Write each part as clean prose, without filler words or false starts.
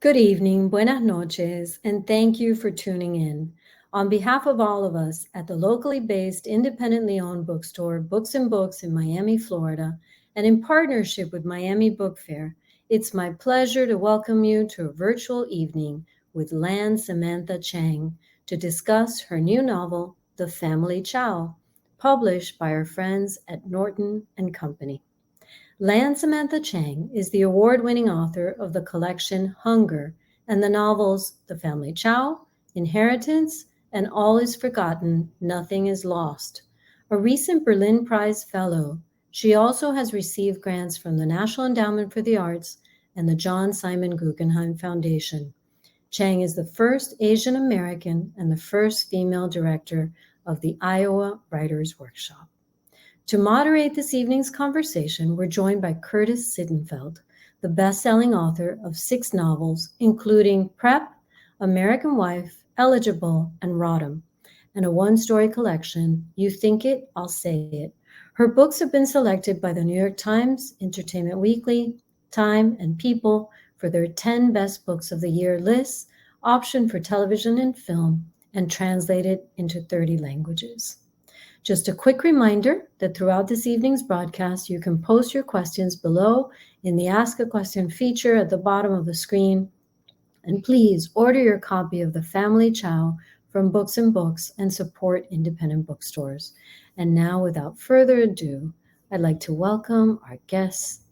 Good evening, buenas noches, and thank you for tuning in. On behalf of all of us at the locally based, independently owned bookstore, Books and Books in Miami, Florida, and in partnership with Miami Book Fair, it's my pleasure to welcome you to a virtual evening with Samantha Chang to discuss her new novel, The Family Chao, published by our friends at Norton and Company. Samantha Chang is the award-winning author of the collection Hunger and the novels The Family Chao, Inheritance, and All is Forgotten, Nothing is Lost. A recent Berlin Prize Fellow, she also has received grants from the National Endowment for the Arts and the John Simon Guggenheim Foundation. Chang is the first Asian American and the first female director of the Iowa Writers Workshop. To moderate this evening's conversation, we're joined by Curtis Sittenfeld, the best-selling author of 6 novels, including Prep, American Wife, Eligible, and Rodham, and a one-story collection, You Think It, I'll Say It. Her books have been selected by the New York Times, Entertainment Weekly, Time, and People for their 10 Best Books of the Year lists, optioned for television and film, and translated into 30 languages. Just a quick reminder that throughout this evening's broadcast, you can post your questions below in the Ask a Question feature at the bottom of the screen. And please order your copy of The Family Chao from Books and Books and support independent bookstores. And now, without further ado, I'd like to welcome our guests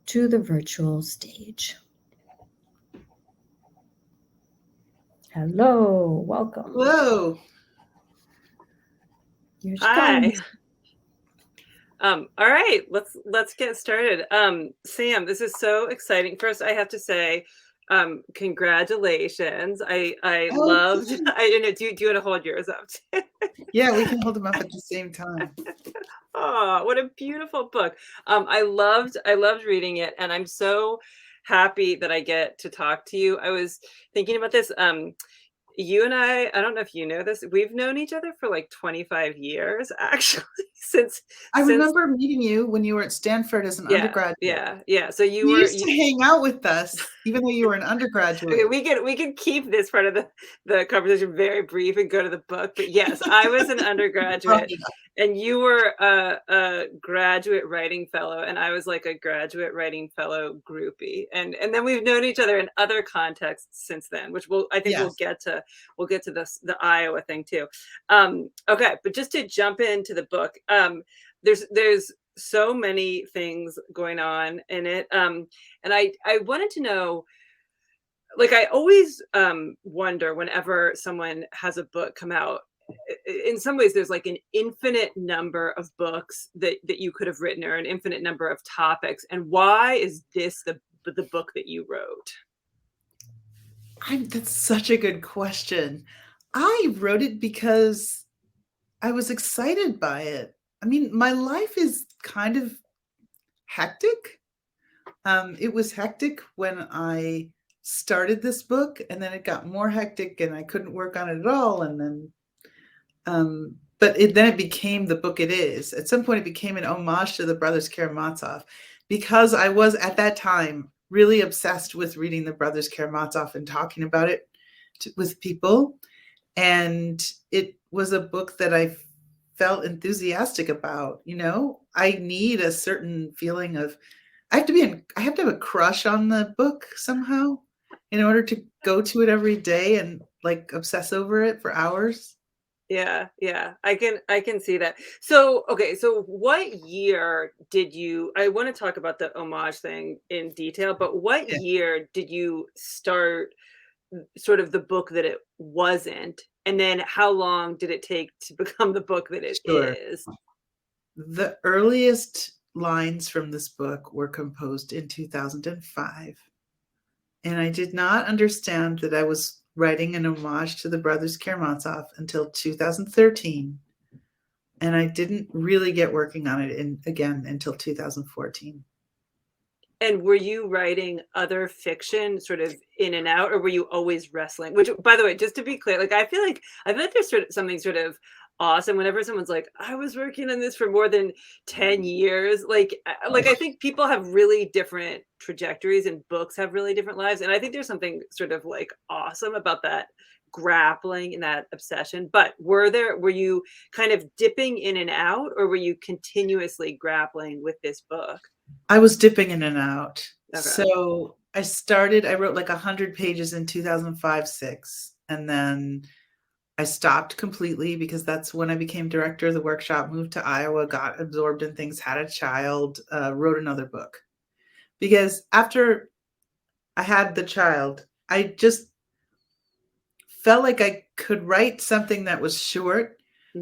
to the virtual stage. Hello, welcome. Hello. Hi. All right, let's get started. Sam, this is so exciting. First, I have to say, congratulations. I loved. Do you want to hold yours up? Yeah, we can hold them up at the same time. Oh, what a beautiful book. I loved reading it, and I'm so happy that I get to talk to you. I was thinking about this. You and I don't know if you know this, we've known each other for like 25 years, actually, since I remember meeting you when you were at Stanford as an undergraduate. Yeah. So you used to hang out with us, even though you were an undergraduate. Okay, we can keep this part of the conversation very brief and go to the book. But yes, I was an undergraduate, and you were a graduate writing fellow, and I was like a graduate writing fellow groupie, and then we've known each other in other contexts since then, which we'll get to the Iowa thing too. Okay, but just to jump into the book, there's so many things going on in it, and I wanted to know. Like, I always wonder whenever someone has a book come out, in some ways there's like an infinite number of books that you could have written, or an infinite number of topics. And why is this the book that you wrote? That's such a good question. I wrote it because I was excited by it. I mean, my life is kind of hectic. It was hectic when I started this book, and then it got more hectic and I couldn't work on it at all. And then, then it became the book it is. At some point it became an homage to the Brothers Karamazov, because I was at that time really obsessed with reading the Brothers Karamazov and talking about it with people. And it was a book that I felt enthusiastic about. You know, I need a certain feeling of, I have to have a crush on the book somehow in order to go to it every day and like obsess over it for hours. Yeah. I can see that. So, okay. So what year did you, I want to talk about the homage thing in detail, but what year did you start sort of the book that it wasn't? And then how long did it take to become the book that it is? The earliest lines from this book were composed in 2005. And I did not understand that I was writing an homage to the Brothers Karamazov until 2013. And I didn't really get working on it again until 2014. And were you writing other fiction sort of in and out, or were you always wrestling? Which, by the way, just to be clear, like I feel like there's something sort of awesome whenever someone's like, I was working on this for more than 10 years. Like, Oh, I think people have really different trajectories and books have really different lives. And I think there's something sort of like awesome about that grappling and that obsession. But were you kind of dipping in and out, or were you continuously grappling with this book? I was dipping in and out. Okay. So I wrote like 100 pages in 2005, 6, and then I stopped completely because that's when I became director of the workshop, moved to Iowa, got absorbed in things, had a child, wrote another book. Because after I had the child, I just felt like I could write something that was short,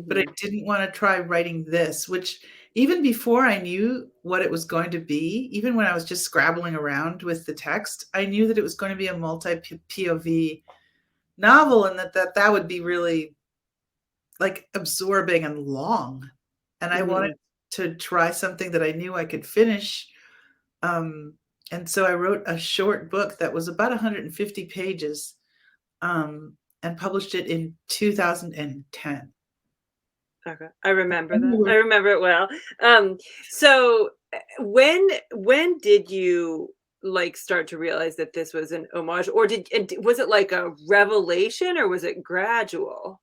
but I Hmm. didn't want to try writing this, which even before I knew what it was going to be, even when I was just scrabbling around with the text, I knew that it was going to be a multi POV novel, and that would be really like absorbing and long. And I wanted Hmm. to try something that I knew I could finish. Um, and so I wrote a short book that was about 150 pages, and published it in 2010. Okay. I remember And we that. I were remember it well. So when did you like start to realize that this was an homage, or was it like a revelation, or was it gradual?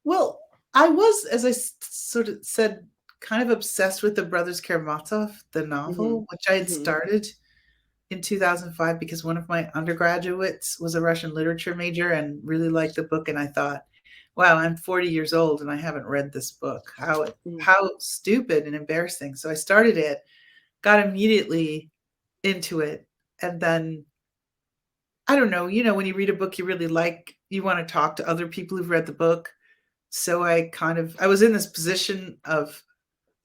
Well, I was, as I sort of said, kind of obsessed with the Brothers Karamazov, the Hmm. novel, which I had Hmm. started in 2005 because one of my undergraduates was a Russian literature major and really liked the book. And I thought, wow, I'm 40 years old and I haven't read this book. Hmm. How stupid and embarrassing. So I started it, got immediately into it, and then I don't know, when you read a book you really like, you want to talk to other people who've read the book. So I was in this position of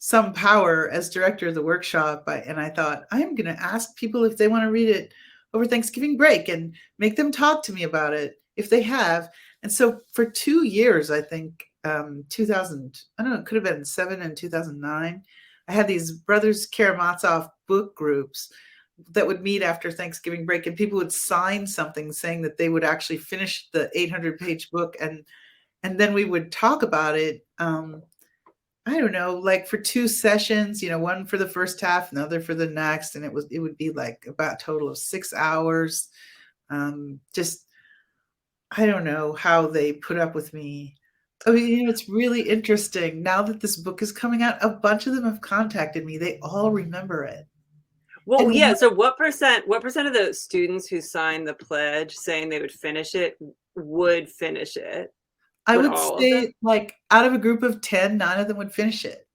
some power as director of the workshop, and I thought, I'm going to ask people if they want to read it over Thanksgiving break and make them talk to me about it if they have. And so for 2 years, I think, 2000, I don't know, it could have been 7 and 2009, I had these Brothers Karamazov book groups that would meet after Thanksgiving break, and people would sign something saying that they would actually finish the 800-page book, and then we would talk about it. I don't know, like for 2 sessions, one for the first half, another for the next, and it would be like about a total of 6 hours. Just I don't know how they put up with me. I mean, it's really interesting. Now that this book is coming out, a bunch of them have contacted me. They all remember it. Well, And yeah. So what percent of the students who signed the pledge saying they would finish it would finish it? I Would would all of them? say, like, out of a group of 10, 9 of them would finish it.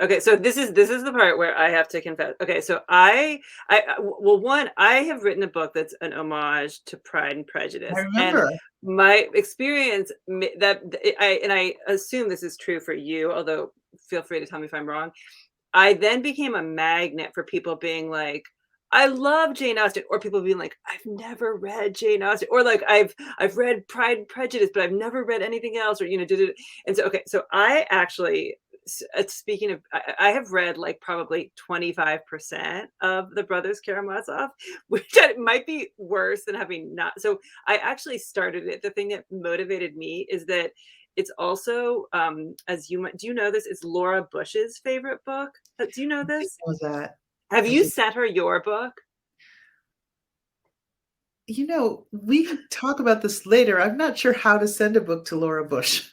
Okay, so this is the part where I have to confess. Okay, so well, one, I have written a book that's an homage to Pride and I Prejudice, and remember. my experience I assume this is true for you, although feel free to tell me if I'm wrong. I then became a magnet for people being like, I love Jane Austen, or people being like, I've never read Jane Austen, or like I've read Pride and Prejudice, but I've never read anything else, or and so okay, so I actually speaking of, I have read like probably 25% of the Brothers Karamazov, which might be worse than having not. So I actually started it. The thing that motivated me is that it's also, as you might, do you know this? It's Laura Bush's favorite book. Do you know I this? know that. Have I you did. sent her your book? We could talk about this later. I'm not sure how to send a book to Laura Bush.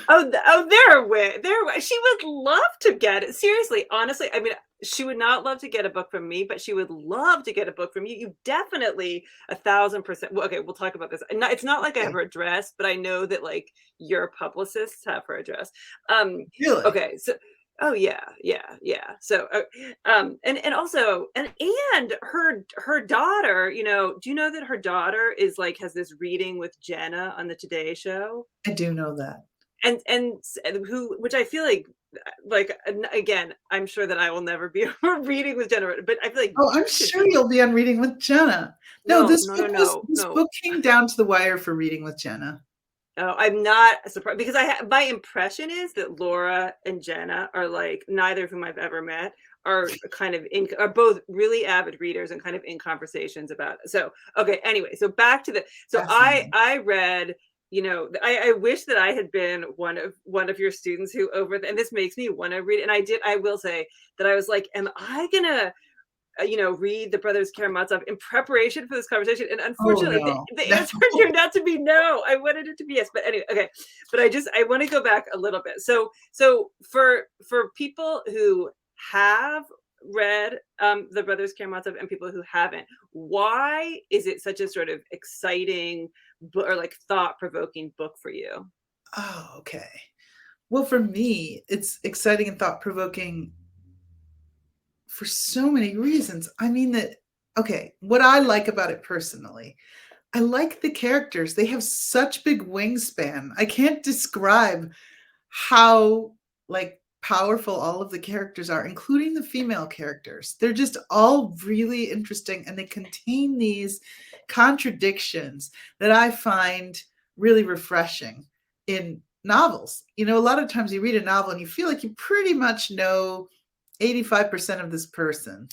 Oh, there. She would love to get it. Seriously, honestly, I mean, she would not love to get a book from me, but she would love to get a book from you. You definitely 1,000%. Well, okay, we'll talk about this. And it's not like I have Okay, her address, but I know that like your publicists have her address. Um, really? okay, so oh yeah, yeah, yeah. So and also and her daughter, do you know that her daughter is like has this reading with Jenna on the Today Show? I do know that. And who, which I feel like again, I'm sure that I will never be reading with Jenna, but I feel like Oh, I'm you should sure be. you'll be on Reading with Jenna. No, No, no, no, no, this no. book came down to the wire for Reading with Jenna. Oh, I'm not surprised because my impression is that Laura and Jenna are like, neither of whom I've ever met are kind of are both really avid readers and kind of in conversations about it. So okay, anyway, so back to so I Fascinating. I read you know, I wish that I had been one of your students who and this makes me want to read it. And I will say that I was like, am I gonna you know, read the Brothers Karamazov in preparation for this conversation? And Oh unfortunately, no. the No. answer turned out to be no. I wanted it to be yes, but anyway, okay. But I want to go back a little bit. So for people who have read the Brothers Karamazov and people who haven't, why is it such a sort of exciting or like thought-provoking book for you? Oh, okay. Well, for me, it's exciting and thought-provoking for so many reasons. I mean okay, what I like about it personally, I like the characters. They have such big wingspan. I can't describe how like powerful all of the characters are, including the female characters. They're just all really interesting, and they contain these contradictions that I find really refreshing in novels. You know, a lot of times you read a novel and you feel like you pretty much know 85% of this person.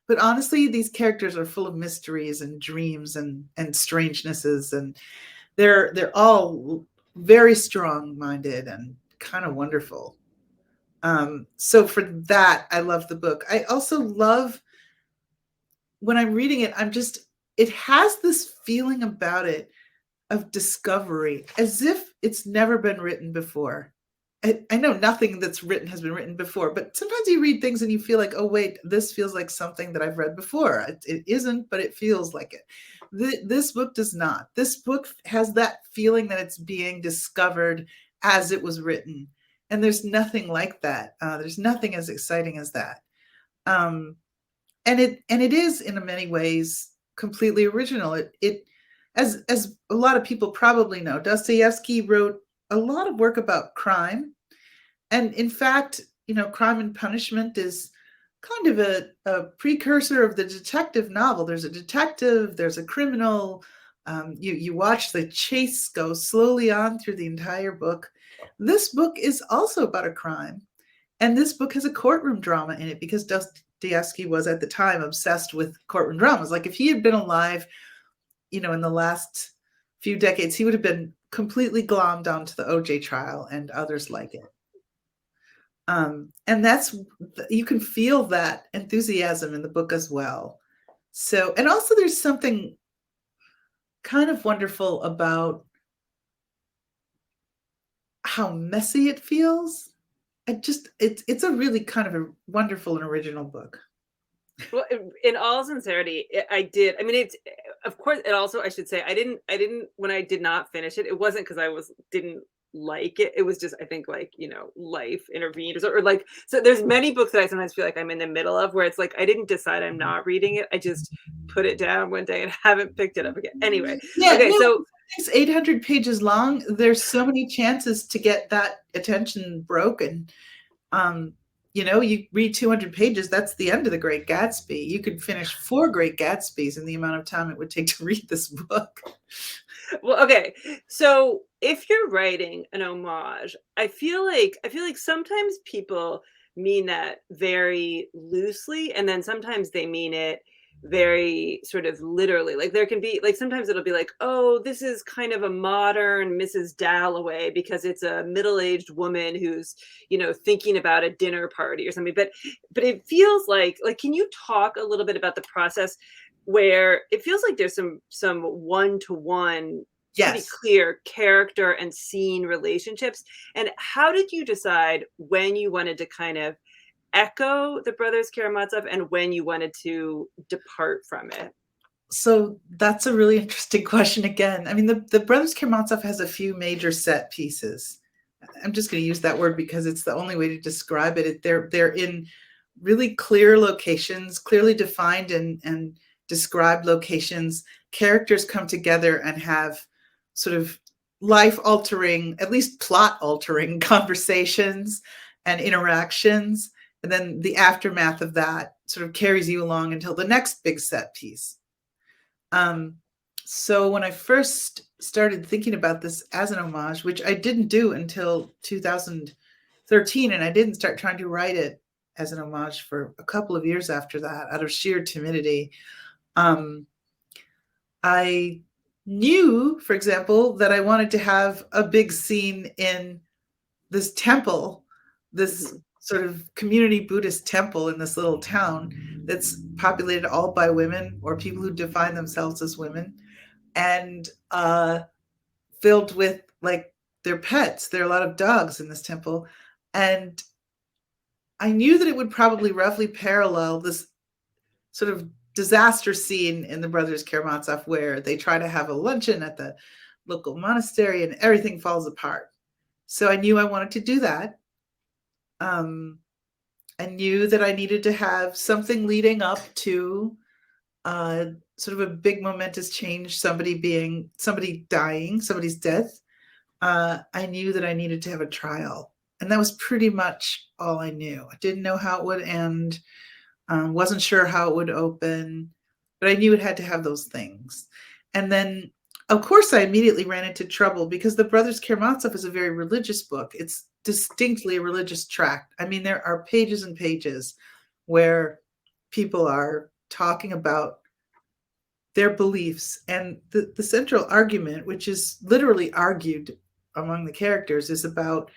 But honestly, these characters are full of mysteries and dreams and strangenesses, and they're all very strong-minded and kind of wonderful. So for that, I love the book. I also love when I'm reading it, it has this feeling about it of discovery, as if it's never been written before. I know nothing that's written has been written before, but sometimes you read things and you feel like, oh, wait, this feels like something that I've read before. It isn't, but it feels like it. This book does not. This book has that feeling that it's being discovered as it was written. And there's nothing like that. There's nothing as exciting as that. And it is in many ways completely original. It as a lot of people probably know, Dostoevsky wrote a lot of work about crime. And in fact, you know, Crime and Punishment is kind of a precursor of the detective novel. There's a detective, there's a criminal. You watch the chase go slowly on through the entire book. This book is also about a crime. And this book has a courtroom drama in it because Dostoevsky was at the time obsessed with courtroom dramas. Like if he had been alive, you know, in the last few decades, he would have been completely glommed onto the OJ trial and others like it. And you can feel that enthusiasm in the book as well. So, and also there's something kind of wonderful about how messy it feels. It's a really kind of a wonderful and original book. Well, in all sincerity, I did. I mean, it's of course. It also, I should say, I didn't. When I did not finish it, it wasn't because I didn't like it. It was just, I think, like, you know, life intervened, or like. So there's many books that I sometimes feel like I'm in the middle of, where it's like I didn't decide I'm not reading it. I just put it down one day and haven't picked it up again. Anyway, yeah, okay, no, so it's 800 pages long. There's so many chances to get that attention broken. You know, you read 200 pages, that's the end of The Great Gatsby. You could finish 4 Great Gatsbys in the amount of time it would take to read this book. well, okay. So if you're writing an homage, I feel like sometimes people mean that very loosely, and then sometimes they mean it very sort of literally. Like there can be like sometimes it'll be like, oh, this is kind of a modern Mrs. Dalloway because it's a middle-aged woman who's, you know, thinking about a dinner party or something. But it feels like can you talk a little bit about the process where it feels like there's some one-to-one pretty Yes. clear character and scene relationships, and how did you decide when you wanted to kind of echo the Brothers Karamazov and when you wanted to depart from it? So that's a really interesting question again. I mean, the Brothers Karamazov has a few major set pieces. I'm just going to use that word because it's the only way to describe it. They're in really clear locations, clearly defined and described locations. Characters come together and have sort of life-altering, at least plot-altering conversations and interactions. And then the aftermath of that sort of carries you along until the next big set piece. So when I first started thinking about this as an homage, which I didn't do until 2013, and I didn't start trying to write it as an homage for a couple of years after that, out of sheer timidity, I knew, for example, that I wanted to have a big scene in this temple, this sort of community Buddhist temple in this little town that's populated all by women or people who define themselves as women, and filled with like their pets. There are a lot of dogs in this temple. And I knew that it would probably roughly parallel this sort of disaster scene in the Brothers Karamazov where they try to have a luncheon at the local monastery and everything falls apart. So I knew I wanted to do that. I knew that I needed to have something leading up to sort of a big momentous change, somebody dying, somebody's death. I knew that I needed to have a trial. And that was pretty much all I knew. I didn't know how it would end. Wasn't sure how it would open, but I knew it had to have those things. And then, of course, I immediately ran into trouble because the Brothers Karamazov is a very religious book. It's distinctly a religious tract. I mean, there are pages and pages where people are talking about their beliefs. And the central argument, which is literally argued among the characters, is about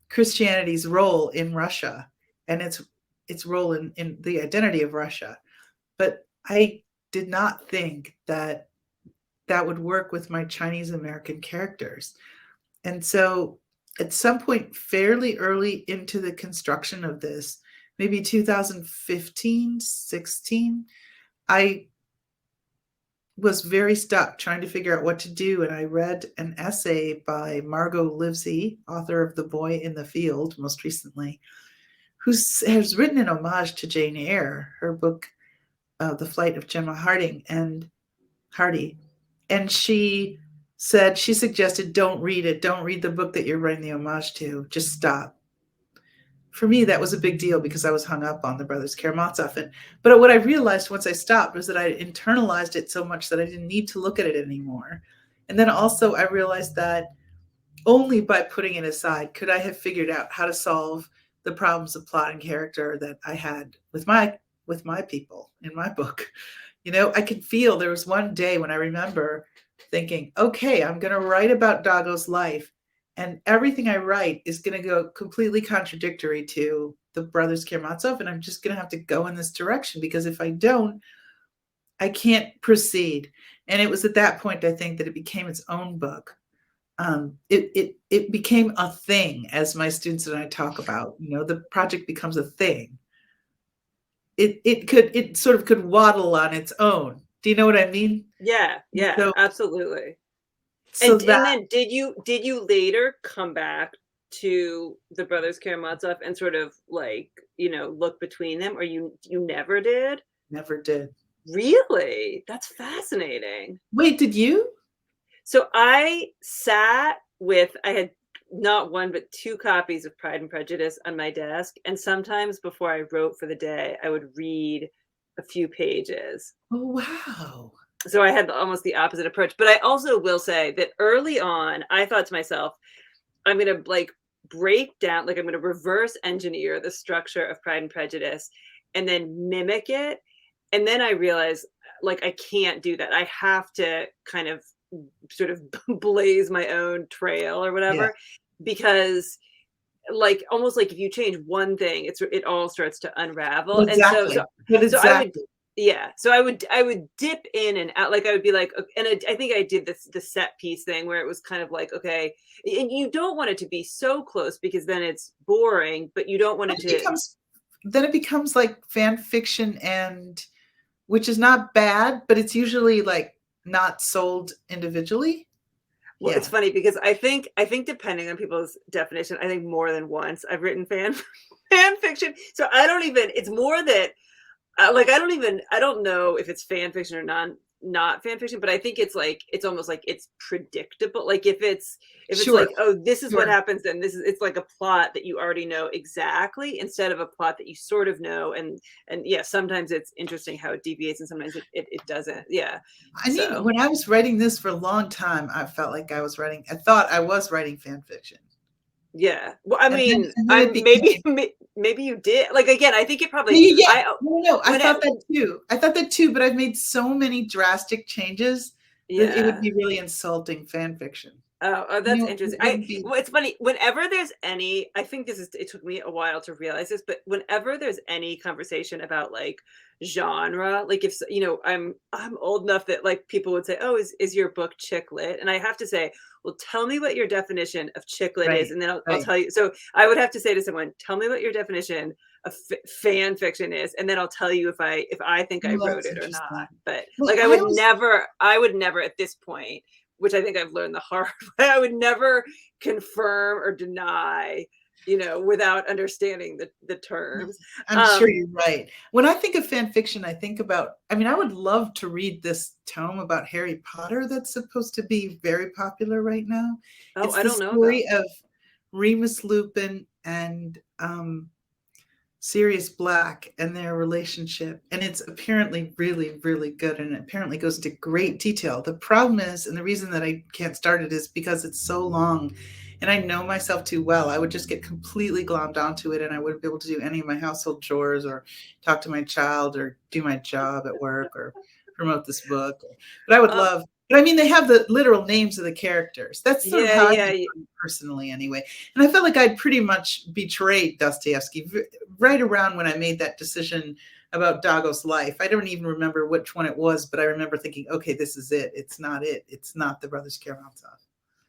Christianity's role in Russia and its role in the identity of Russia. But I did not think that that would work with my Chinese American characters. And so at some point fairly early into the construction of this, maybe 2015, 16, I was very stuck trying to figure out what to do. And I read an essay by Margot Livesey, author of The Boy in the Field, most recently, who has written an homage to Jane Eyre, her book, The Flight of Gemma Hardy. And she suggested, don't read it. Don't read the book that you're writing the homage to. Just stop. For me, that was a big deal because I was hung up on the Brothers Karamazov. But what I realized once I stopped was that I internalized it so much that I didn't need to look at it anymore. And then also I realized that only by putting it aside could I have figured out how to solve the problems of plot and character that I had with my people in my book. You know, I could feel there was one day when I remember thinking, okay, I'm going to write about Dago's life. And everything I write is going to go completely contradictory to the Brothers Karamazov. And I'm just going to have to go in this direction because if I don't, I can't proceed. And it was at that point, I think, that it became its own book. It became a thing, as my students and I talk about. You know, the project becomes a thing. It sort of could waddle on its own. Do you know what I mean? Yeah, So, absolutely. So and then did you later come back to the Brothers Karamazov and sort of like, you know, look between them, or you never did? Never did. Really? That's fascinating. Wait, did you? So I had not one, but 2 copies of Pride and Prejudice on my desk. And sometimes before I wrote for the day, I would read a few pages. Oh, wow. So I had almost the opposite approach. But I also will say that early on, I thought to myself, I'm going to like break down, like I'm going to reverse engineer the structure of Pride and Prejudice and then mimic it. And then I realized, like, I can't do that. I have to kind of sort of blaze my own trail or whatever, because like almost like if you change one thing, it all starts to unravel. Exactly. So I would dip in and out. Like I would be like, and I think I did the set piece thing where it was kind of like, okay, and you don't want it to be so close because then it's boring, but you don't want it to. Then it becomes like fan fiction, and which is not bad, but it's usually like not sold individually. Well, It's funny because I think depending on people's definition, I think more than once I've written fan fiction. So it's more that I don't know if it's fan fiction or not fan fiction, but I think it's almost like it's predictable. Like if it's like, oh, this is what happens, then it's like a plot that you already know exactly instead of a plot that you sort of know. And yeah, sometimes it's interesting how it deviates and sometimes it doesn't. Yeah. I mean, when I was writing this for a long time, I felt like I thought I was writing fan fiction. Yeah. Well, I mean, maybe you did. Like, again, I think it probably. Yeah. I thought that too. But I've made so many drastic changes It would Yeah. be really insulting fan fiction. Oh, You that's know, it interesting. wouldn't be. Well, it's funny, whenever there's any, I think it took me a while to realize this, but whenever there's any conversation about like genre, like if I'm old enough that like people would say, "Oh, is your book chick lit?" And I have to say, "Well, tell me what your definition of chick lit is," Right, and then I'll right. tell you. So I would have to say to someone, "Tell me what your definition of fan fiction is," and then I'll tell you if I think I Well, wrote that's it or not. interesting. But Well, like I would never at this point, which I think I've learned the hard way. I would never confirm or deny, without understanding the yes, terms. I'm sure Um, you're right. When I think of fan fiction, I think about, I mean, I would love to read this tome about Harry Potter that's supposed to be very popular right now. oh, It's I the don't know about story of Remus Lupin and Sirius Black and their relationship. And it's apparently really, really good. And it apparently goes into great detail. The problem is, and the reason that I can't start it is because it's so long and I know myself too well. I would just get completely glommed onto it and I wouldn't be able to do any of my household chores or talk to my child or do my job at work or promote this book. But I would um, love, but I mean, they have the literal names of the characters. That's sort of yeah, how I yeah, am personally, anyway. And I felt like I'd pretty much betrayed Dostoevsky right around when I made that decision about Dago's life. I don't even remember which one it was, but I remember thinking, okay, this is it. It's not it. It's not the Brothers Karamazov.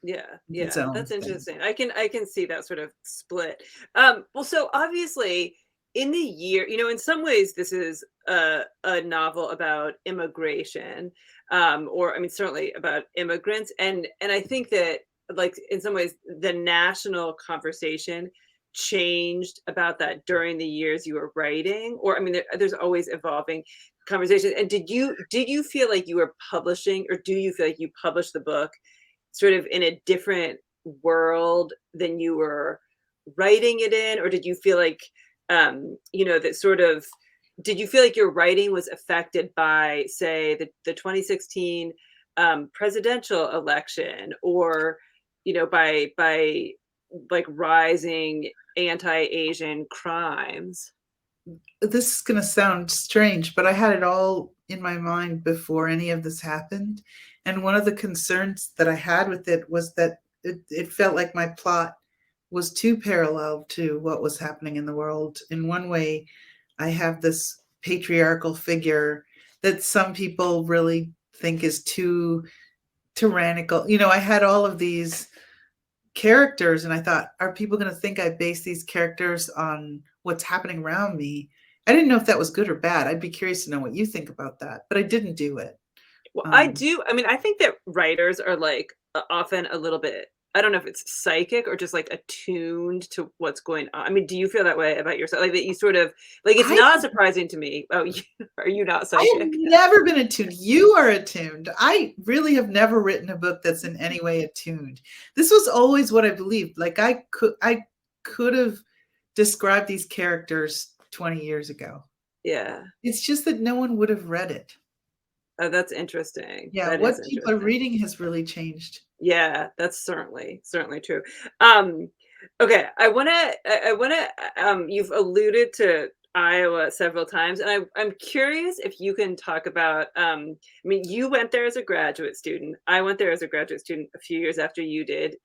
yeah, It's its yeah. own That's thing. interesting. I can see that sort of split. Well, so obviously in the year, in some ways this is a novel about immigration, or I mean certainly about immigrants, and I think that like in some ways the national conversation changed about that during the years you were writing, or I mean there's always evolving conversations. And did you feel like you were publishing, or do you feel like you published the book sort of in a different world than you were writing it in? Or did you feel like that sort of, did you feel like your writing was affected by, say, the 2016 presidential election, or by like rising anti-Asian crimes? This is going to sound strange, but I had it all in my mind before any of this happened. And one of the concerns that I had with it was that it felt like my plot was too parallel to what was happening in the world. In one way, I have this patriarchal figure that some people really think is too tyrannical. I had all of these characters and I thought, are people going to think I base these characters on what's happening around me? I didn't know if that was good or bad. I'd be curious to know what you think about that, but I didn't do it. Well, I Um, do. I mean, I think that writers are like often a little bit, I don't know if it's psychic or just like attuned to what's going on. I mean, do you feel that way about yourself? Like that you sort of like, it's I not surprising to me. Oh, are you not I have psychic? never been attuned. You are attuned. I really have never written a book that's in any way attuned. This was always what I believed. Like I could have described these characters 20 years ago. Yeah. It's just that no one would have read it. Oh, that's interesting. Yeah, That is what people are interesting. reading has really changed. Yeah, that's certainly true. Um, okay, I wanna you've alluded to Iowa several times, and I'm curious if you can talk about I mean, you went there as a graduate student. I went there as a graduate student a few years after you did.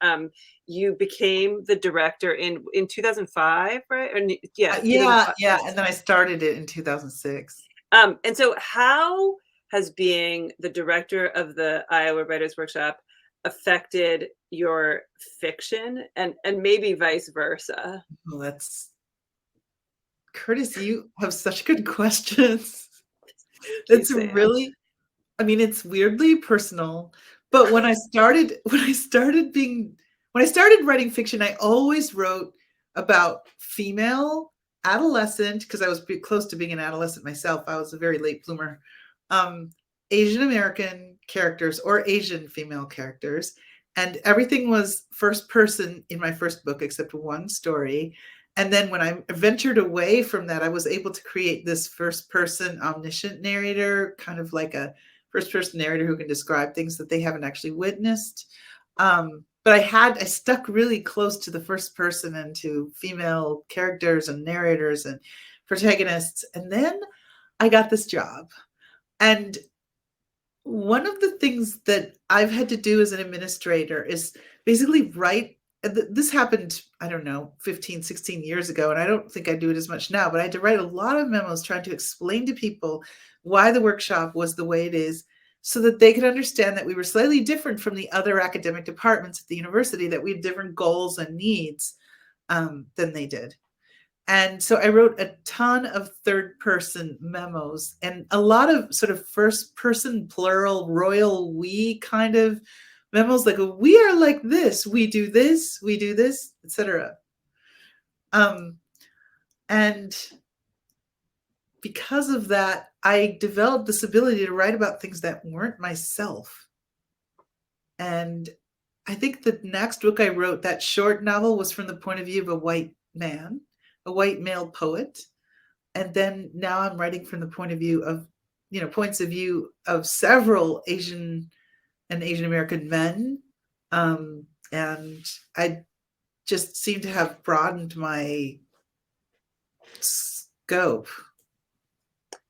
You became the director in 2005, right? Yeah, Yeah, 2005. yeah, and then I started it in 2006. And so how has being the director of the Iowa Writers Workshop affected your fiction, and maybe vice versa? Well, that's Curtis, you have such good questions. Keep It's saying. really, I mean, it's weirdly personal, but when I started writing fiction, I always wrote about female adolescent, because I was close to being an adolescent myself. I was a very late bloomer. Um, Asian American characters or Asian female characters, and everything was first person in my first book except one story. And then when I ventured away from that, I was able to create this first person omniscient narrator, kind of like a first person narrator who can describe things that they haven't actually witnessed. But I stuck really close to the first person and to female characters and narrators and protagonists. And then I got this job. And one of the things that I've had to do as an administrator is basically write. This happened, I don't know, 15, 16 years ago, and I don't think I do it as much now, but I had to write a lot of memos trying to explain to people why the workshop was the way it is, so that they could understand that we were slightly different from the other academic departments at the university, that we had different goals and needs than they did. And so I wrote a ton of third person memos and a lot of sort of first person plural royal we kind of memos, like we are like this, we do this, etc. And because of that, I developed this ability to write about things that weren't myself. And I think the next book I wrote, that short novel, was from the point of view of a white man, a white male poet. And then now I'm writing from the point of view of, points of view of several Asian and Asian American men. And I just seem to have broadened my scope.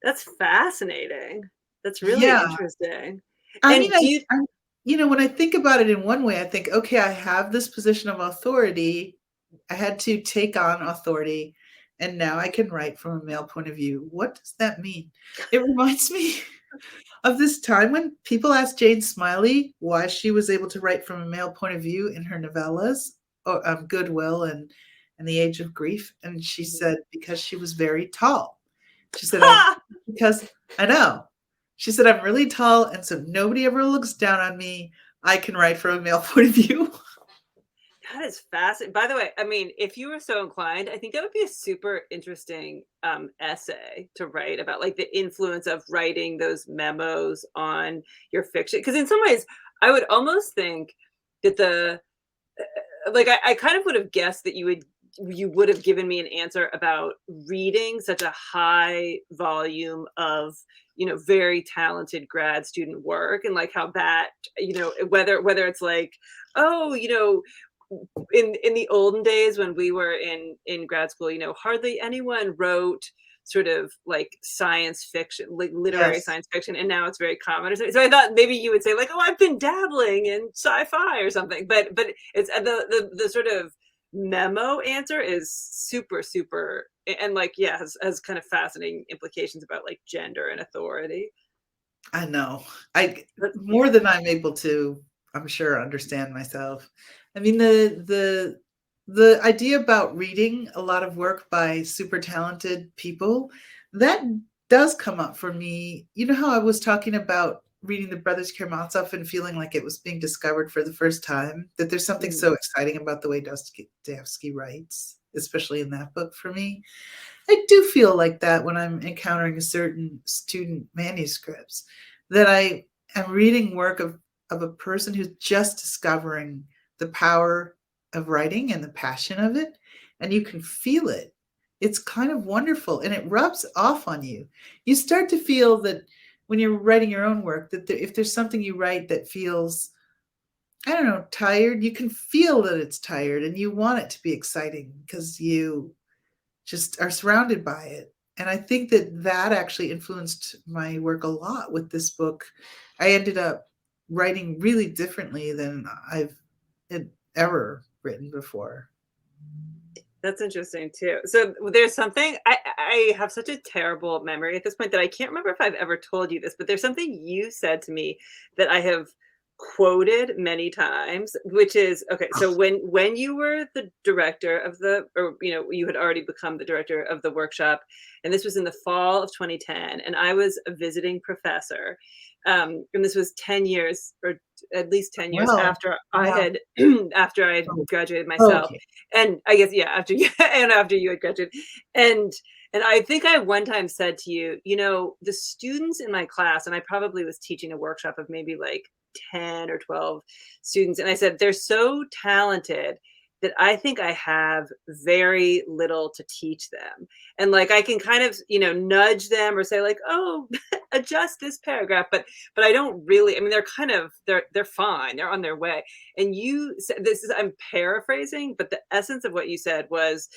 That's fascinating. That's really interesting. I mean, when I think about it in one way, I think, okay, I have this position of authority. I had to take on authority, and now I can write from a male point of view. What does that mean? It reminds me of this time when people asked Jane Smiley why she was able to write from a male point of view in her novellas, Goodwill and The Age of Grief. And she said, because she was very tall. She said, because I know. She said, I'm really tall, and so nobody ever looks down on me. I can write from a male point of view. That is fascinating. By the way, I mean, if you were so inclined, I think that would be a super interesting essay to write about, like the influence of writing those memos on your fiction. Because in some ways, I would almost think that I kind of would have guessed that you would have given me an answer about reading such a high volume of, very talented grad student work, and like how that, whether it's like, oh, in the olden days when we were in grad school, hardly anyone wrote sort of like science fiction, like literary science fiction, and now it's very common. So I thought maybe you would say like, oh, I've been dabbling in sci-fi or something, but it's the sort of memo answer is super and like has kind of fascinating implications about like gender and authority. I know. More than I'm able to, I'm sure, understand myself. I mean, the idea about reading a lot of work by super talented people, that does come up for me. You know how I was talking about reading the Brothers Karamazov and feeling like it was being discovered for the first time, that there's something so exciting about the way Dostoevsky writes, especially in that book for me. I do feel like that when I'm encountering a certain student manuscripts, that I am reading work of a person who's just discovering the power of writing and the passion of it, and you can feel it. It's kind of wonderful, and it rubs off on you. You start to feel that when you're writing your own work, that if there's something you write that feels, I don't know, tired, you can feel that it's tired, and you want it to be exciting because you just are surrounded by it. And I think that actually influenced my work a lot with this book. I ended up writing really differently than I've ever written before. That's interesting too. So there's something, I have such a terrible memory at this point that I can't remember if I've ever told you this, but there's something you said to me that I have quoted many times, which is, okay, so when you were the director of you had already become the director of the workshop, and this was in the fall of 2010, and I was a visiting professor, and this was 10 years, or at least 10 years after I had after I had graduated myself. And I guess after you had graduated. And I think I one time said to you, the students in my class, and I probably was teaching a workshop of maybe like 10 or 12 students, and I said, they're so talented that I think I have very little to teach them. And like, I can kind of, nudge them or say like, oh, adjust this paragraph, but I don't really, I mean, they're fine. They're on their way. And you said, I'm paraphrasing, but the essence of what you said was,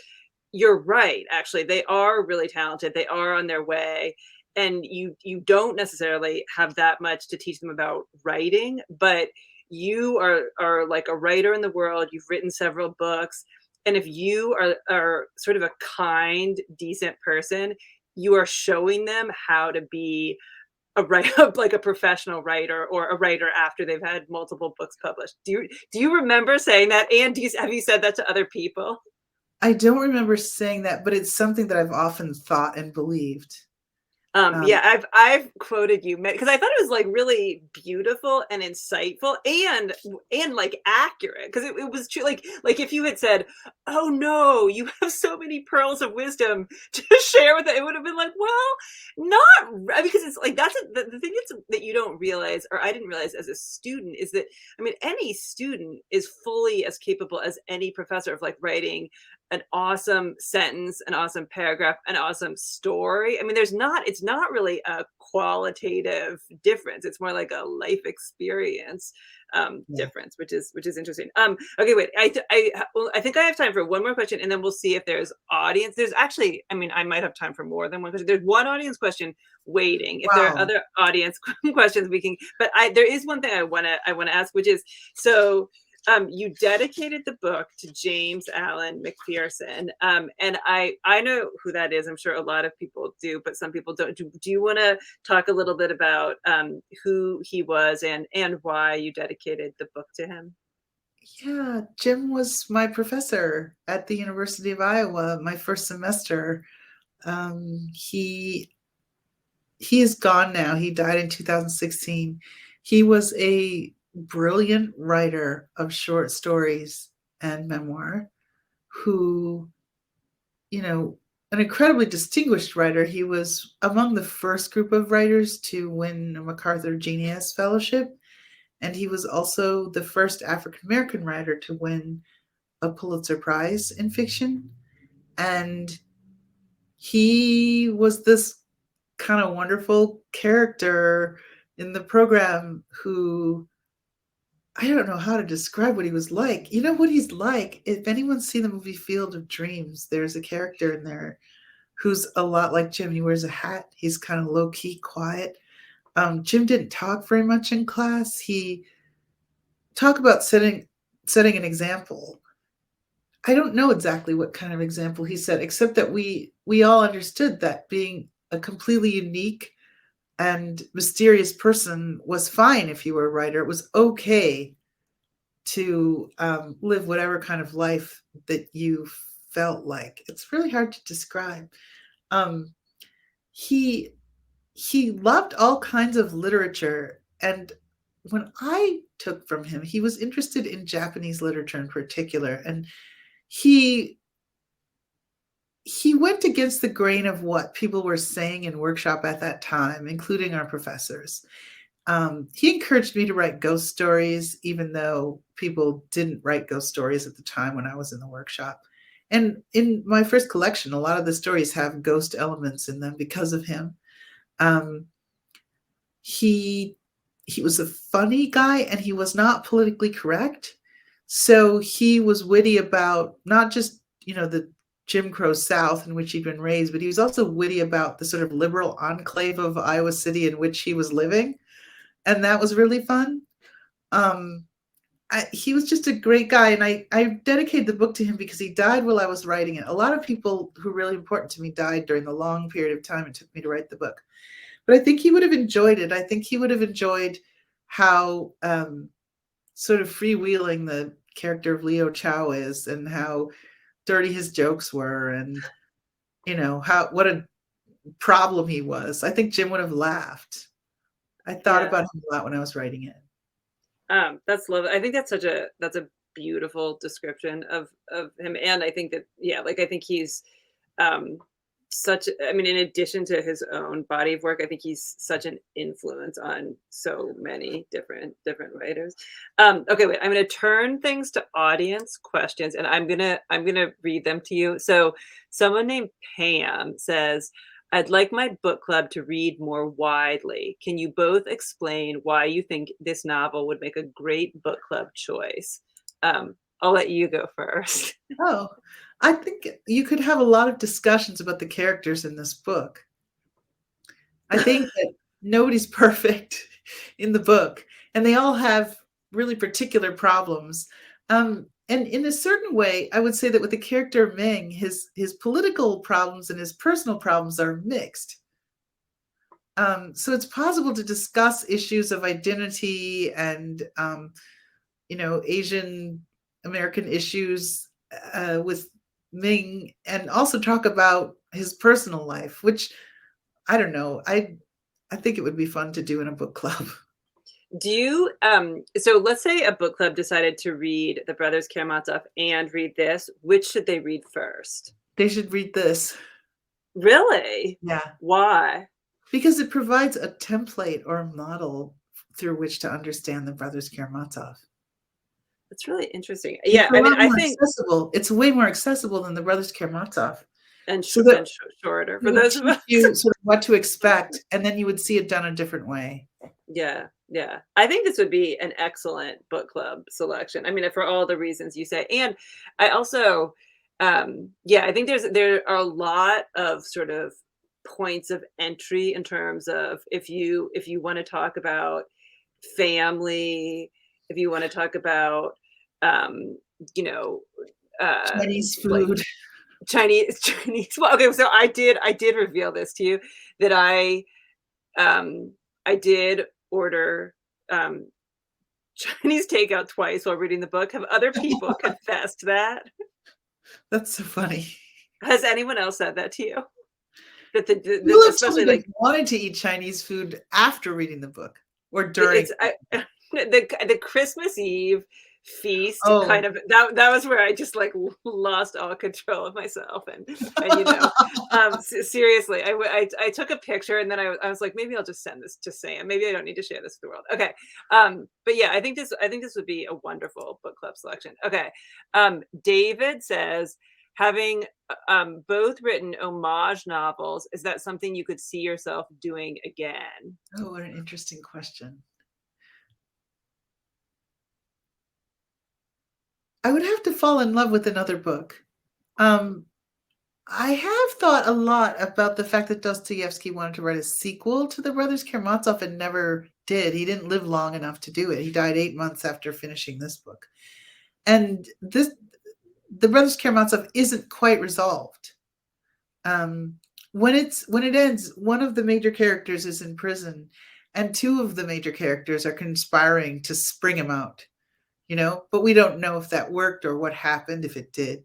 you're right. Actually, they are really talented. They are on their way. you don't necessarily have that much to teach them about writing, but you are like a writer in the world. You've written several books, and if you are sort of a kind, decent person, you are showing them how to be a writer, like a professional writer, or a writer after they've had multiple books published. Do you remember saying that? And have you said that to other people? I don't remember saying that, but it's something that I've often thought and believed. Yeah, I've quoted you because I thought it was like really beautiful and insightful and like accurate, because it was true. Like if you had said, "Oh no, you have so many pearls of wisdom to share with it," would have been like, "Well, because it's like the thing that you don't realize, or I didn't realize as a student, is that I mean any student is fully as capable as any professor of like writing an awesome sentence, an awesome paragraph, an awesome story. I mean, it's not really a qualitative difference. It's more like a life experience Yeah. difference, which is interesting. Okay, wait. I think I have time for one more question, and then we'll see if there's audience. There's actually, I mean, I might have time for more than one question. There's one audience question waiting. If there are Wow. other audience questions, we can. But there is one thing I wanna ask, which is so. You dedicated the book to James Allen McPherson, and I know who that is. I'm sure a lot of people do, but some people don't. Do you want to talk a little bit about who he was and why you dedicated the book to him? Yeah, Jim was my professor at the University of Iowa my first semester. He is gone now. He died in 2016. He was a brilliant writer of short stories and memoir who, you know, an incredibly distinguished writer. He was among the first group of writers to win a MacArthur Genius Fellowship, and he was also the first African American writer to win a Pulitzer Prize in fiction. And he was this kind of wonderful character in the program who, I don't know how to describe what he was like. You know what he's like? If anyone's seen the movie Field of Dreams, there's a character in there who's a lot like Jim. He wears a hat. He's kind of low key, quiet. Jim didn't talk very much in class. He talk about setting an example. I don't know exactly what kind of example he set, except that we all understood that being a completely unique and mysterious person was fine if you were a writer. It was okay to live whatever kind of life that you felt like. It's really hard to describe. Um, he he loved all kinds of literature, and when I took from him, he was interested in Japanese literature in particular, and he he went against the grain of what people were saying in workshop at that time, including our professors. He encouraged me to write ghost stories, even though people didn't write ghost stories at the time when I was in the workshop. And in my first collection, a lot of the stories have ghost elements in them because of him. Um, he he was a funny guy, and he was not politically correct. So he was witty about not just, the Jim Crow South in which he'd been raised, but he was also witty about the sort of liberal enclave of Iowa City in which he was living. And that was really fun. Um, he was just a great guy, and I dedicated the book to him because he died while I was writing it. A lot of people who were really important to me died during the long period of time it took me to write the book. But I think he would have enjoyed it. I think he would have enjoyed how sort of freewheeling the character of Leo Chao is, and how dirty his jokes were, and how what a problem he was. I think Jim would have laughed. I thought Yeah. about him a lot when I was writing it. That's lovely. I think that's a beautiful description of him, and I think that like I think he's um, I mean, in addition to his own body of work, I think he's such an influence on so many different writers. Okay, wait. I'm going to turn things to audience questions, and I'm gonna read them to you. So, someone named Pam says, I'd like my book club to read more widely. Can you both explain why you think this novel would make a great book club choice? I'll let you go first. Oh, I think you could have a lot of discussions about the characters in this book. I think that nobody's perfect in the book, and they all have really particular problems. And in a certain way, I would say that with the character Ming, his political problems and his personal problems are mixed. So it's possible to discuss issues of identity and Asian American issues with Ming, and also talk about his personal life, which I don't know. I think it would be fun to do in a book club. Do you so let's say a book club decided to read The Brothers Karamazov and read this, which should they read first? They should read this. Really? Yeah. Why? Because it provides a template or a model through which to understand the Brothers Karamazov. That's really interesting. It's Yeah, a I mean, lot I more think accessible. It's way more accessible than the Brothers Karamazov. and So that shorter it for would those of teach us. you sort of what to expect, and then you would see it done a different way. Yeah, yeah. I think this would be an excellent book club selection. I mean, for all the reasons you say. And I also yeah, I think there are a lot of sort of points of entry in terms of if you want to talk about family, if you want to talk about um, you know, Chinese like food. Chinese. Well, okay, so I did reveal this to you that I did order um Chinese takeout twice while reading the book. Have other people confessed that? That's so funny. Has anyone else said that to you? That People have told especially me like they wanted to eat Chinese food after reading the book or during. the Christmas Eve feast kind Oh, of that was where I just like lost all control of myself and seriously I took a picture and then I was like, maybe I'll just send this to Sam, maybe I don't need to share this with the world. Okay, but yeah, I think this would be a wonderful book club selection. Okay, David says, having both written homage novels, is that something you could see yourself doing again? oh, what an interesting question. I would have to fall in love with another book. I have thought a lot about the fact that Dostoevsky wanted to write a sequel to The Brothers Karamazov and never did. He didn't live long enough to do it. He died 8 months after finishing this book. And The Brothers Karamazov isn't quite resolved. When it ends, one of the major characters is in prison, and two of the major characters are conspiring to spring him out. But we don't know if that worked or what happened if it did.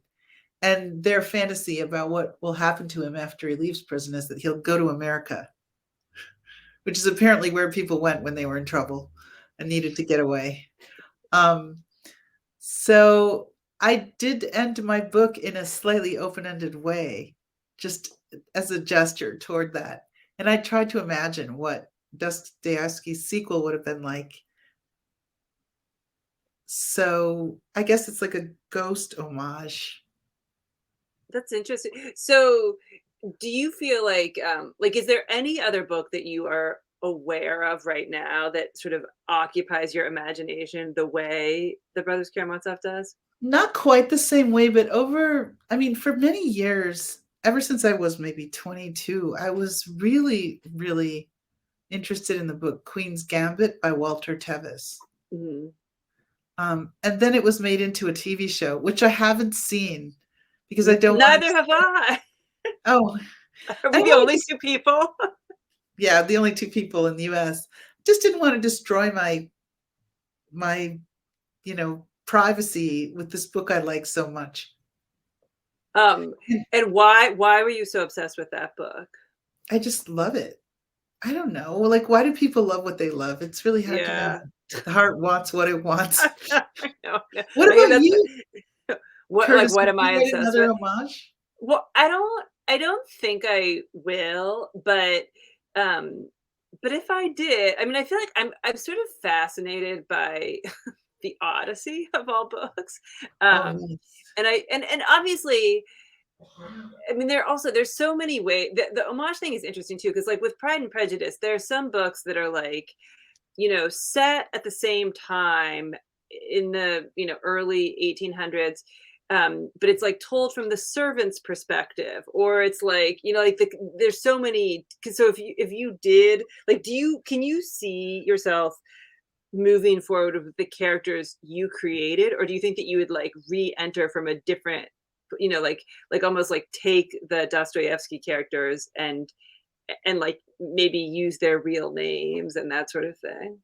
And their fantasy about what will happen to him after he leaves prison is that he'll go to America, which is apparently where people went when they were in trouble and needed to get away. So I did end my book in a slightly open-ended way, just as a gesture toward that. And I tried to imagine what Dostoevsky's sequel would have been like. So I guess it's like a ghost homage. That's interesting. So, do you feel like is there any other book that you are aware of right now that sort of occupies your imagination the way The Brothers Karamazov does? Not quite the same way, but for many years, ever since I was maybe 22, I was really, really interested in the book Queen's Gambit by Walter Tevis. Mhm. And then it was made into a TV show, which I haven't seen because I don't want Neither have I. Oh, Are I we the wanted only to two people? Yeah, the only 2 people in the US. Just didn't want to destroy my, privacy with this book I like so much. And why were you so obsessed with that book? I just love it. I don't know. Like, why do people love what they love? It's really hard to Yeah. know. The heart wants what it wants. No. What Maybe about you, what Curtis? what Would am you I write obsessed another with? homage? Well, I don't think I will, but if I did, I mean, I feel like I'm sort of fascinated by the Odyssey of all books. Oh, Um, yes. and obviously, I mean, there's so many ways. The homage thing is interesting too, because like with Pride and Prejudice, there are some books that are like, set at the same time in the early 1800s, but it's like told from the servant's perspective, or it's like, like there's so many. So if you did like, can you see yourself moving forward with the characters you created, or do you think that you would like re-enter from a different, like almost like take the Dostoevsky characters and like maybe use their real names and that sort of thing?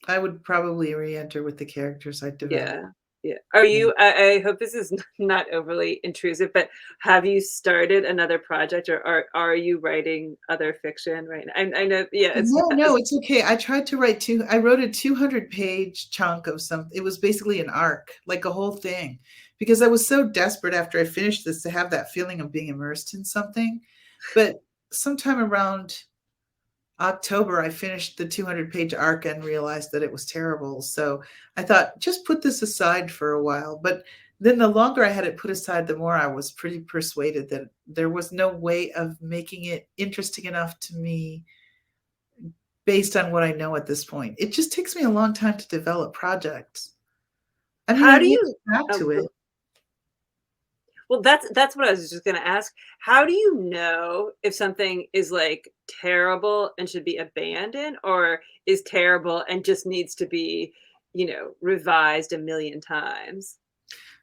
I would probably re-enter with the characters I developed. Yeah. Yeah. Are you, I hope this is not overly intrusive, but have you started another project, or are you writing other fiction right now? I know, yeah, it's No, it's okay. I tried to write I wrote a 200-page chunk of it was basically an arc, like a whole thing, because I was so desperate after I finished this to have that feeling of being immersed in something. But sometime around October, I finished the 200-page arc and realized that it was terrible. So I thought, just put this aside for a while. But then the longer I had it put aside, the more I was pretty persuaded that there was no way of making it interesting enough to me based on what I know at this point. It just takes me a long time to develop projects. I mean, how I do will you get back to it. Well, that's what I was just going to ask. How do you know if something is like terrible and should be abandoned, or is terrible and just needs to be, revised a million times?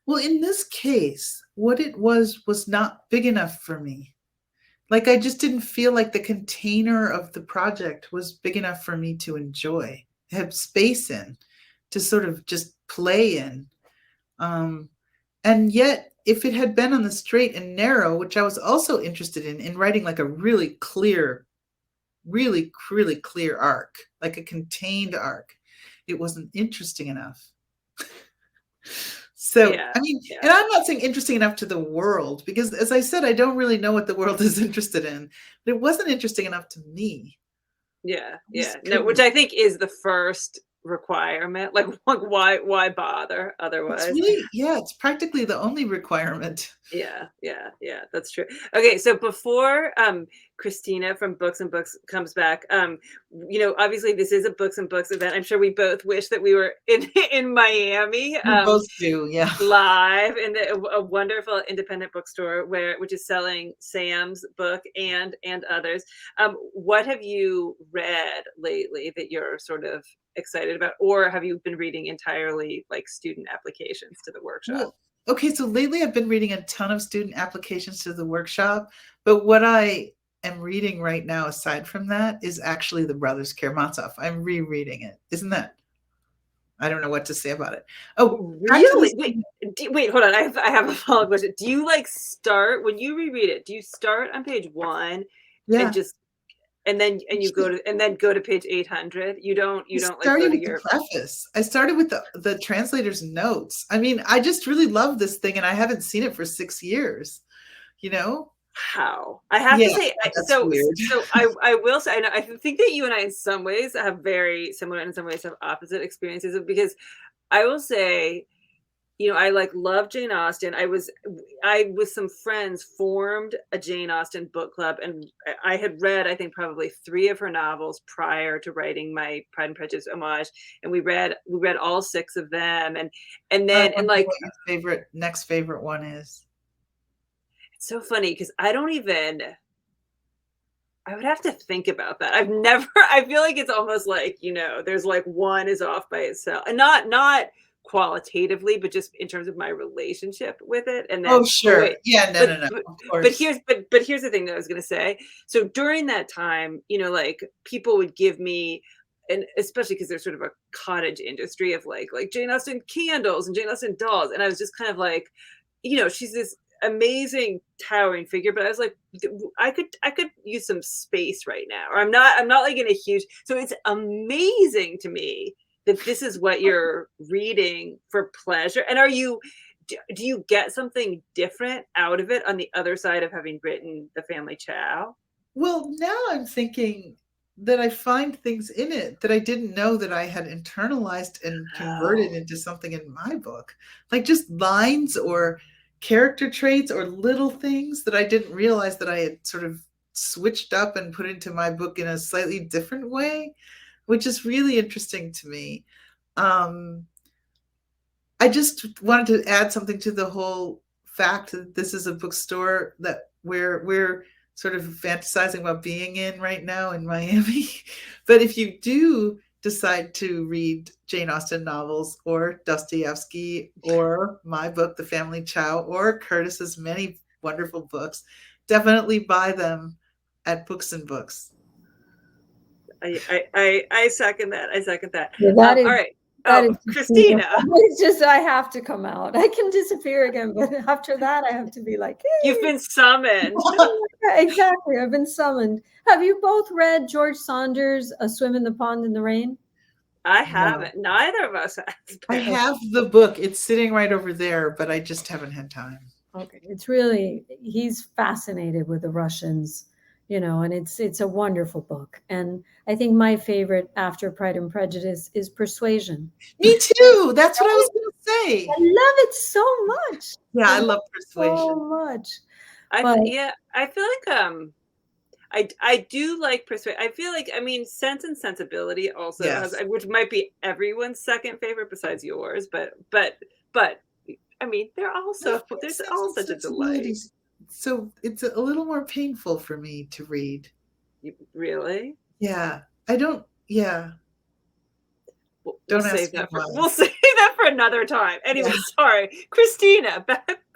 Well, in this case, what it was not big enough for me. Like, I just didn't feel like the container of the project was big enough for me to enjoy, have space in, to sort of just play in. And yet, if it had been on the straight and narrow, which I was also interested in writing like a really clear, really, really clear arc, like a contained arc, it wasn't interesting enough. So, Yeah, I mean, yeah. and I'm not saying interesting enough to the world, because as I said, I don't really know what the world is interested in, but it wasn't interesting enough to me. Yeah, yeah. Just No, which couldn't. I think is the first requirement. Like, why bother It's otherwise? really, yeah, it's practically the only requirement. Yeah, yeah, yeah, that's true. Okay, so before Christina from Books and Books comes back, obviously this is a Books and Books event. I'm sure we both wish that we were in in Miami. We both do, yeah. Live in a wonderful independent bookstore which is selling Sam's book and others. What have you read lately that you're sort of excited about, or have you been reading entirely like student applications to the workshop? Well, okay, so lately I've been reading a ton of student applications to the workshop, but what I am reading right now, aside from that, is actually the Brothers Karamazov. I'm rereading it. Isn't that? I don't know what to say about it. Oh, back to Really? this. Wait, hold on. I have a follow-up question. Do you like start when you reread it? Do you start on page 1 and Yeah. just and then you go to go to page 800? You don't I like go started to with the your preface. I started with the translator's notes. I mean, I just really love this thing, and I haven't seen it for 6 years, you know? how? I have Yeah, to say, that's weird. I will say, I think that you and I in some ways have very similar and in some ways have opposite experiences, because I will say, I like love Jane Austen. I with some friends formed a Jane Austen book club, and I had read, I think, probably 3 of her novels prior to writing my Pride and Prejudice homage, and we read all 6 of them, and I then and wonder like what your next favorite one is. it's so funny because I would have to think about that. I've never I feel like it's almost like, there's like one is off by itself. And not qualitatively, but just in terms of my relationship with it. And then Oh, sure. wait, Yeah, but no, but, of but course. here's the thing that I was gonna say. So during that time, like people would give me, and especially because there's sort of a cottage industry of like Jane Austen candles and Jane Austen dolls. And I was just kind of like, she's this amazing towering figure, but I was like, I could use some space right now, or I'm not like in a huge. So it's amazing to me that this is what you're reading for pleasure. And do you get something different out of it on the other side of having written the Family Chao? Well, now I'm thinking that I find things in it that I didn't know that I had internalized and converted Oh, into something in my book. Like just lines or character traits or little things that I didn't realize that I had sort of switched up and put into my book in a slightly different way, which is really interesting to me. Um, I just wanted to add something to the whole fact that this is a bookstore that we're sort of fantasizing about being in right now in Miami. But if you do decide to read Jane Austen novels or Dostoevsky or my book, The Family Chao, or Curtis's many wonderful books, definitely buy them at Books and Books. I second that. I second that. Yeah, that is, all right. that Oh, is Christina. It's just, I have to come out. I can disappear again, but after that, I have to be like, hey. You've been summoned. Yeah, exactly. I've been summoned. Have you both read George Saunders' A Swim in the Pond in the Rain? I haven't. No. Neither of us has. I have the book. It's sitting right over there, but I just haven't had time. Okay. It's really, he's fascinated with the Russians, you know, and it's a wonderful book. And I think my favorite after Pride and Prejudice is Persuasion. Me too. That's what I was going to say. I love it so much. Yeah, I love Persuasion. So much. I feel like I do like Persuasion. I feel like, I mean, Sense and Sensibility also has, which might be everyone's second favorite besides yours, but I mean, they're also, there's all such a delight. So it's a little more painful for me to read. Really? Yeah. I don't, yeah. We'll save that for another time. Anyway, sorry. Christina.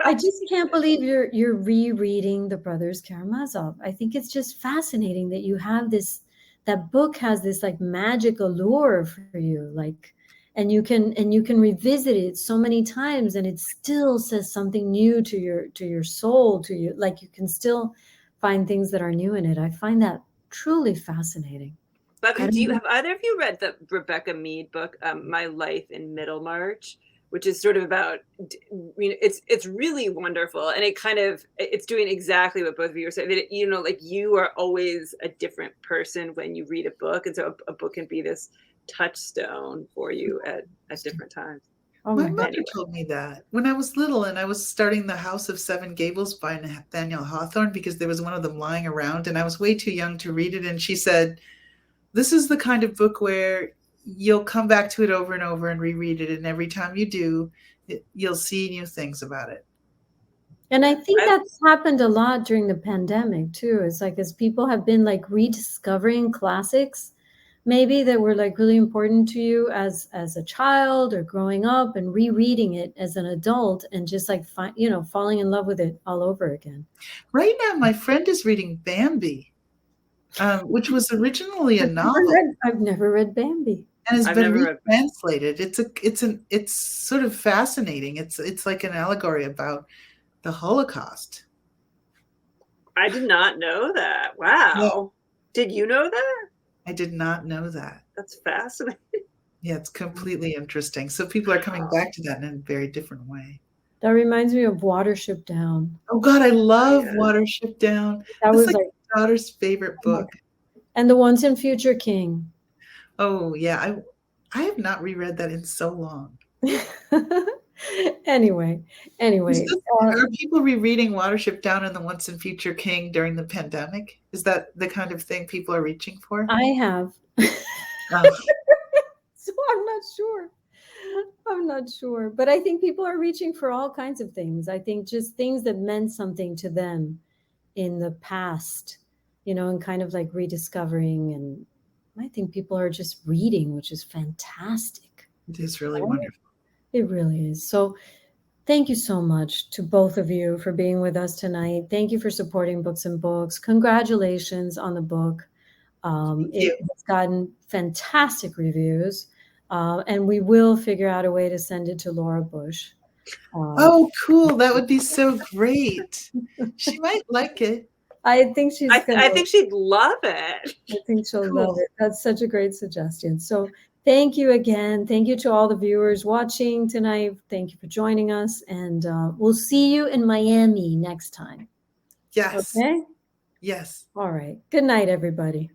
I just can't believe you're rereading The Brothers Karamazov. I think it's just fascinating that you have this, that book has this like magic allure for you, like, and you can revisit it so many times and it still says something new to your soul, to you, like you can still find things that are new in it. I find that truly fascinating. But have either of you read the Rebecca Mead book, My Life in Middlemarch, which is sort of about, it's really wonderful. And it's doing exactly what both of you are saying. You know, like you are always a different person when you read a book. And so a book can be this touchstone for you at different times. Oh, my mother told me that when I was little and I was starting The House of Seven Gables by Nathaniel Hawthorne because there was one of them lying around and I was way too young to read it. And she said, this is the kind of book where you'll come back to it over and over and reread it. And every time you do, you'll see new things about it. And I think that's happened a lot during the pandemic too. It's like, as people have been like rediscovering classics, maybe that were like really important to you as a child or growing up, and rereading it as an adult and just like, falling in love with it all over again. Right now, my friend is reading Bambi, which was originally a novel. I've never read Bambi. And has been retranslated. It's sort of fascinating. It's like an allegory about the Holocaust. I did not know that. Wow. Yeah. Did you know that? I did not know that. That's fascinating. Yeah, it's completely interesting. So people are coming back to that in a very different way. That reminds me of Watership Down. Oh God, I love Watership Down. That was like my daughter's favorite book. And The Once and Future King. Oh yeah, I have not reread that in so long. Anyway. Are people rereading Watership Down and The Once and Future King during the pandemic? Is that the kind of thing people are reaching for? I have. So I'm not sure. But I think people are reaching for all kinds of things. I think just things that meant something to them in the past, and kind of like rediscovering. And I think people are just reading, which is fantastic. It is really wonderful. It really is. So thank you so much to both of you for being with us tonight. Thank you for supporting Books and Books. Congratulations on the book. It's gotten fantastic reviews. And we will figure out a way to send it to Laura Bush. Oh, cool. That would be so great. She might like it. I think she'd love it. I think she'll love it. That's such a great suggestion. So thank you again. Thank you to all the viewers watching tonight. Thank you for joining us. And we'll see you in Miami next time. Yes. Okay? Yes. All right. Good night, everybody.